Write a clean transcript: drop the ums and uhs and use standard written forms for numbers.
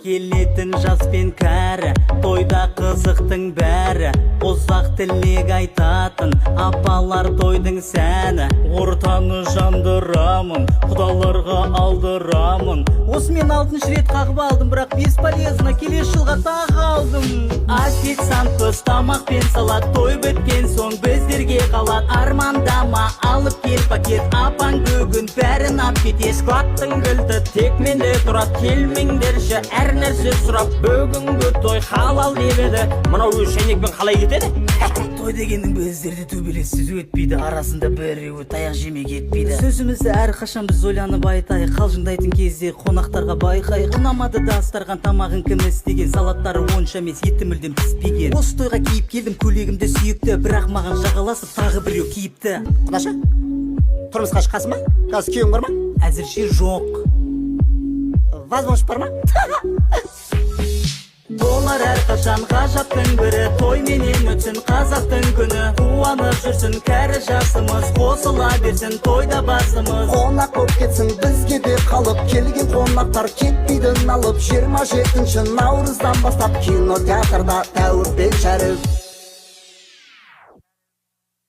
Келетін жас пен кәрі, тойда қызықтың бәрі. Ұзақ тілек айтатын, апалар тойдың сәні. Ортаны жандырамын, құдаларға алдырамын. Осымен 6-шы рет қағып алдым, бірақ бесполезно, келесі жылға тағы алдым. Официант қыз тамақпен салат, той біткен соң біздерге қалат. Армандама, алып кел пакет, апаң бүгін бәрін ап кете. Складтың кілті тек менде тұрат, келмеңдерші әр нәрсе сұрап. Бүгінгі той халал деп еді, мынау шайнекпен қалай кетеді? Той дегеннің біздерде төбелессіз өтпейді, арасында біреуі таяқ жеме кетпейді. Сөзімізді әрқашан біз ойланып айтайық, қалжыңдайтын кезде қонақтарға байқайық. Ұнамады да астарған тамағын кім істеген, салаттары онша емес, еті мүлдем піспеген. Осы тойға киіп келдім, көйлегімді сүйікті, бірақ маған жағаласып тағы біреу киіпті. Құдашы, тұрмысқа шыққасың ба? Қазір күйеуің бар ма? Әзірше жоқ. Возможность бар ма? Болар әрқашан ғажаптың бірі, той менен өтсін қазақтың күні. Қуанып жүрсін кәрі жасымыз, қосыла берсін тойда басымыз. Қонақ болып кетсін бізге де қалып, келген қонақтар кетпейді налып. 27 наурыздан бастап кинотеатрда Тәуірбек Шәріп.